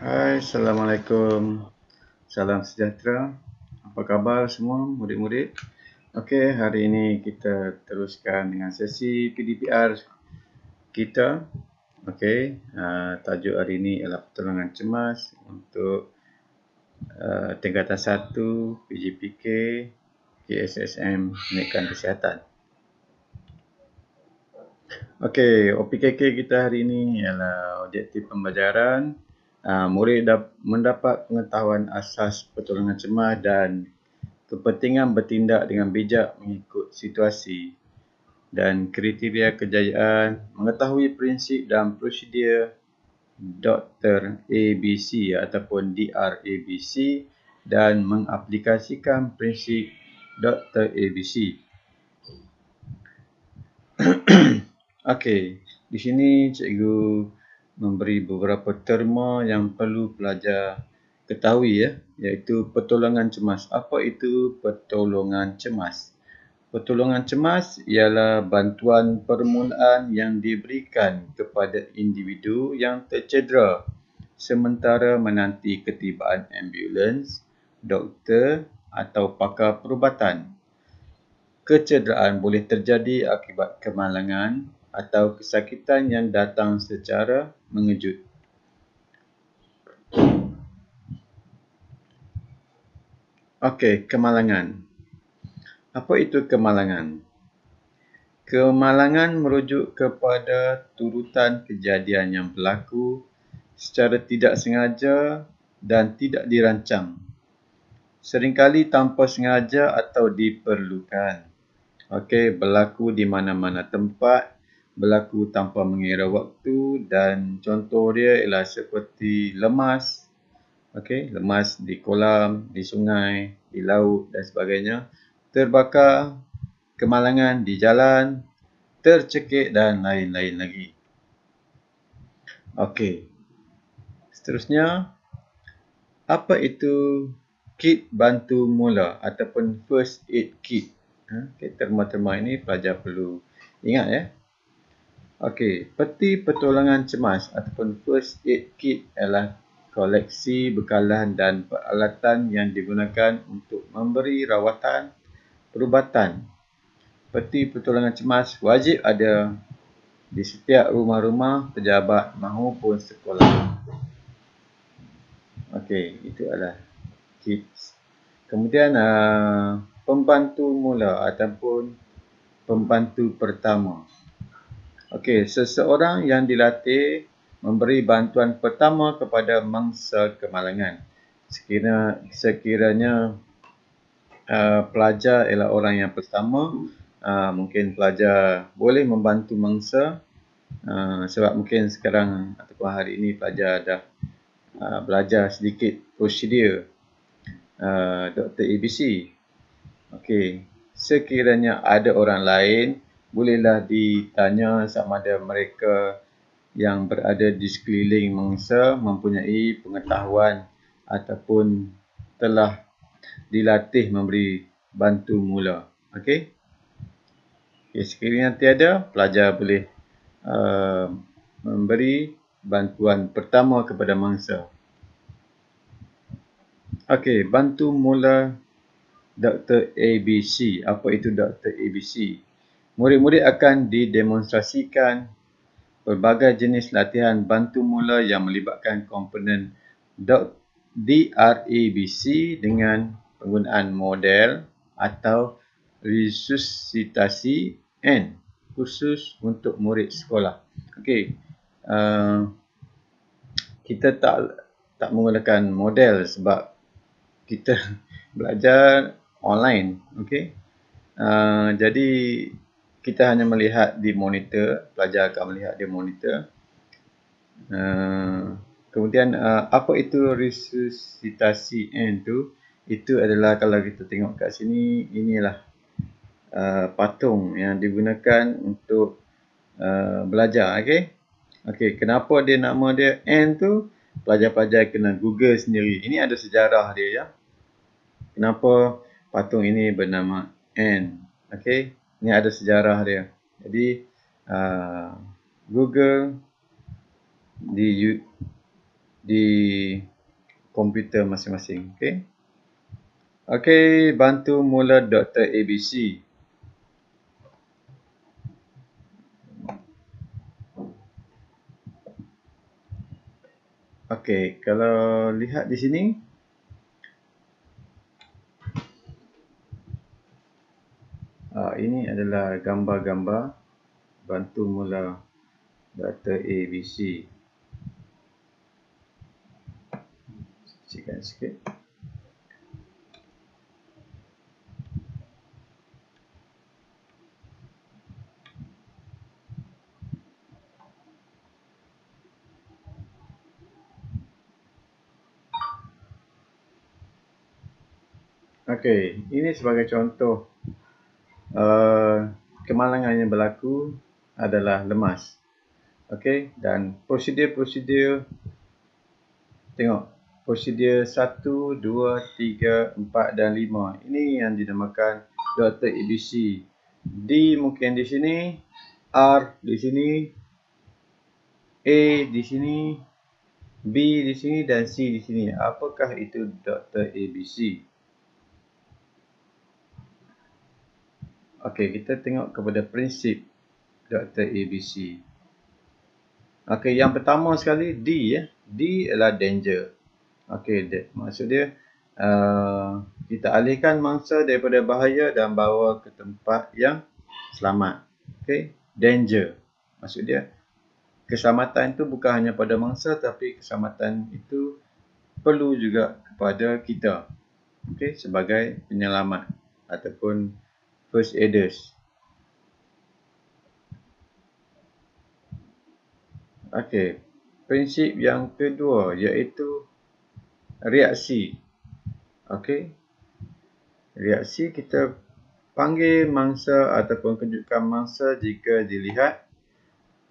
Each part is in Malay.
Hai, Assalamualaikum. Salam sejahtera. Apa khabar semua murid-murid? Okey, hari ini kita teruskan dengan sesi PDPR kita. Okey, tajuk hari ini ialah pertolongan cemas untuk tingkatan 1 PGPK KSSM Pendidikan Kesihatan. Okey, OPKK kita hari ini ialah objektif pembelajaran. Murid mendapat pengetahuan asas pertolongan cemas dan kepentingan bertindak dengan bijak mengikut situasi dan kriteria kejayaan, mengetahui prinsip dan prosedur Dr. ABC ataupun DRABC dan mengaplikasikan prinsip Dr. ABC. Okey, di sini cikgu memberi beberapa terma yang perlu pelajar ketahui iaitu pertolongan cemas. Apa itu pertolongan cemas? Pertolongan cemas ialah bantuan permulaan yang diberikan kepada individu yang tercedera sementara menanti ketibaan ambulans, doktor atau pakar perubatan. Kecederaan boleh terjadi akibat kemalangan atau kesakitan yang datang secara mengejut. Okey, kemalangan. Apa itu kemalangan? Kemalangan merujuk kepada turutan kejadian yang berlaku secara tidak sengaja dan tidak dirancang. Seringkali tanpa sengaja atau diperlukan. Okey, berlaku di mana-mana tempat, berlaku tanpa mengira waktu dan contoh dia ialah seperti lemas. Okey, lemas di kolam, di sungai, di laut dan sebagainya. Terbakar, kemalangan di jalan, tercekik dan lain-lain lagi. Okey. Seterusnya, apa itu kit bantu mula ataupun first aid kit? Okay, terma-terma ini pelajar perlu ingat ya. Okey, peti pertolongan cemas ataupun first aid kit adalah koleksi bekalan dan peralatan yang digunakan untuk memberi rawatan perubatan. Peti pertolongan cemas wajib ada di setiap rumah-rumah pejabat maupun sekolah. Okey, itu adalah kits. Kemudian pembantu mula ataupun pembantu pertama. Okey, seseorang yang dilatih memberi bantuan pertama kepada mangsa kemalangan. Sekiranya pelajar ialah orang yang pertama, mungkin pelajar boleh membantu mangsa sebab mungkin sekarang ataupun hari ini pelajar dah belajar sedikit prosedur Dr. ABC. Okey, sekiranya ada orang lain, bolehlah ditanya sama ada mereka yang berada di sekeliling mangsa mempunyai pengetahuan ataupun telah dilatih memberi bantu mula. Okey. Okay, sekiranya tiada, pelajar boleh memberi bantuan pertama kepada mangsa. Okey, bantu mula Dr. ABC. Apa itu Dr. ABC? Murid-murid akan didemonstrasikan pelbagai jenis latihan bantu mula yang melibatkan komponen DRABC dengan penggunaan model atau resusitasi N khusus untuk murid sekolah. Okey, kita tak menggunakan model sebab kita belajar online. Okey, jadi kita hanya melihat di monitor, pelajar akan melihat di monitor. Kemudian apa itu resusitasi N tu? Itu adalah kalau kita tengok kat sini, inilah patung yang digunakan untuk belajar. Okey. Okey, kenapa dia nama dia N tu? Pelajar-pelajar kena Google sendiri. Ini ada sejarah dia ya. Kenapa patung ini bernama N? Okey, ini ada sejarah dia. Jadi Google di di komputer masing-masing. Okey, bantu mula Dr. ABC. Okey, kalau lihat di sini, ini adalah gambar-gambar bantu mula Dr. ABC. Kecilkan sikit. Okey, ini sebagai contoh kemalangan yang berlaku adalah lemas. Okey, dan prosedur-prosedur, tengok, prosedur 1, 2, 3, 4 dan 5. Ini yang dinamakan Dr. ABC. D mungkin di sini, R di sini, A di sini, B di sini dan C di sini. Apakah itu Dr. ABC? Okey, kita tengok kepada prinsip Dr. ABC. Okey, yang pertama sekali D ya. D adalah danger. Okey, maksud dia kita alihkan mangsa daripada bahaya dan bawa ke tempat yang selamat. Okey, danger. Maksud dia keselamatan itu bukan hanya pada mangsa tapi keselamatan itu perlu juga kepada kita. Okey, sebagai penyelamat ataupun first aiders. Okey, prinsip yang kedua iaitu reaksi. Okey, reaksi kita panggil mangsa ataupun kejutkan mangsa jika dilihat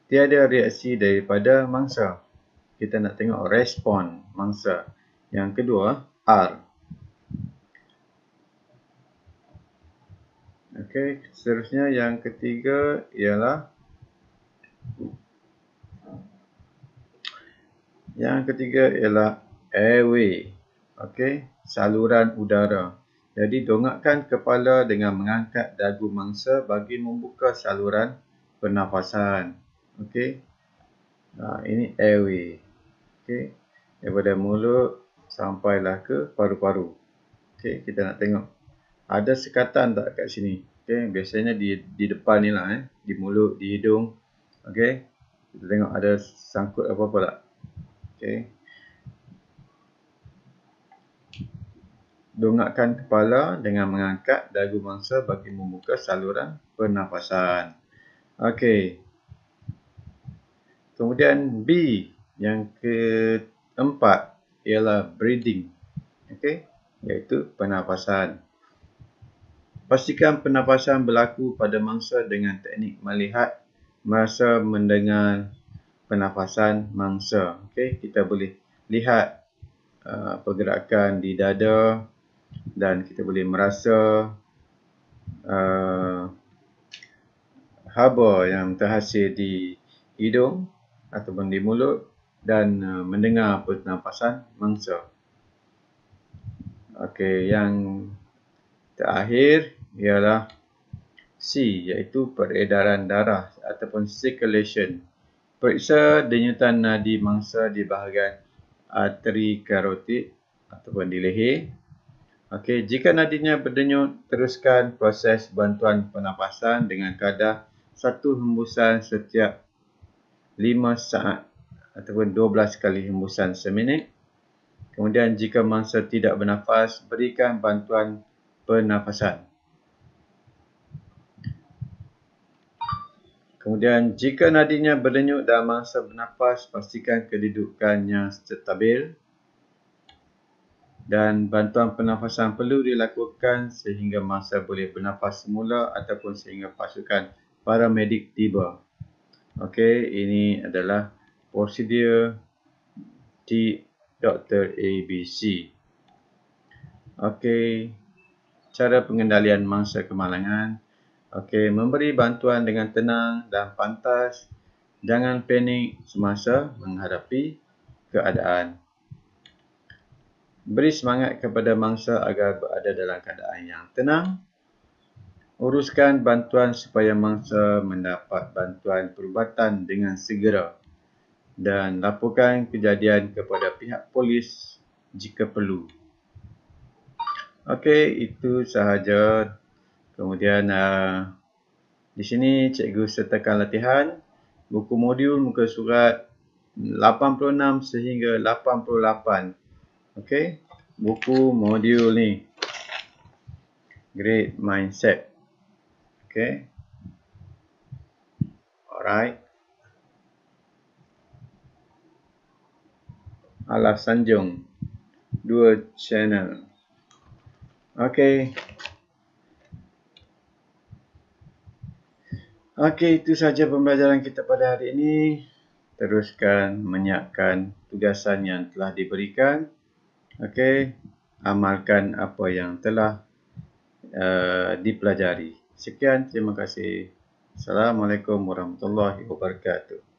tiada reaksi daripada mangsa. Kita nak tengok respon mangsa. Yang kedua, R. Okey, seterusnya yang ketiga ialah airway. Okey, saluran udara. Jadi dongakkan kepala dengan mengangkat dagu mangsa bagi membuka saluran pernafasan. Okey. Ini airway. Okey. Daripada mulut sampailah ke paru-paru. Okey, kita nak tengok. Ada sekatan tak kat sini? Okey, biasanya di depan ni lah di mulut, di hidung. Okey. Kita tengok ada sangkut apa-apa tak? Okey. Dongakkan kepala dengan mengangkat dagu mangsa bagi membuka saluran pernafasan. Okey. Kemudian B yang keempat ialah breathing. Okey, iaitu pernafasan. Pastikan pernafasan berlaku pada mangsa dengan teknik melihat, merasa, mendengar pernafasan mangsa. Okey, kita boleh lihat pergerakan di dada dan kita boleh merasa haba yang terhasil di hidung ataupun di mulut dan mendengar pernafasan mangsa. Okey, yang terakhir ialah C, iaitu peredaran darah ataupun circulation. Periksa denyutan nadi mangsa di bahagian arteri karotid ataupun di leher. Okey, jika nadinya berdenyut, teruskan proses bantuan pernafasan dengan kadar 1 hembusan setiap 5 saat ataupun 12 kali hembusan seminit. Kemudian jika mangsa tidak bernafas, berikan bantuan pernafasan. Kemudian jika nadinya berdenyut dan mangsa bernafas, pastikan kedudukannya stabil. Dan bantuan pernafasan perlu dilakukan sehingga mangsa boleh bernafas semula ataupun sehingga pasukan paramedik tiba. Okey, ini adalah prosedur di Dr. ABC. Okey, cara pengendalian mangsa kemalangan. Okey, memberi bantuan dengan tenang dan pantas. Jangan panik semasa menghadapi keadaan. Beri semangat kepada mangsa agar berada dalam keadaan yang tenang. Uruskan bantuan supaya mangsa mendapat bantuan perubatan dengan segera. Dan laporkan kejadian kepada pihak polis jika perlu. Okey, itu sahaja. Kemudian di sini cikgu sertakan latihan buku modul muka surat 86 sehingga 88. Okey, buku modul ni Great Mindset. Okey. Alright. Alaf Sanjung 2 channel. Okey. Okey, itu saja pembelajaran kita pada hari ini. Teruskan menyiapkan tugasan yang telah diberikan. Okey, amalkan apa yang telah dipelajari. Sekian, terima kasih. Assalamualaikum warahmatullahi wabarakatuh.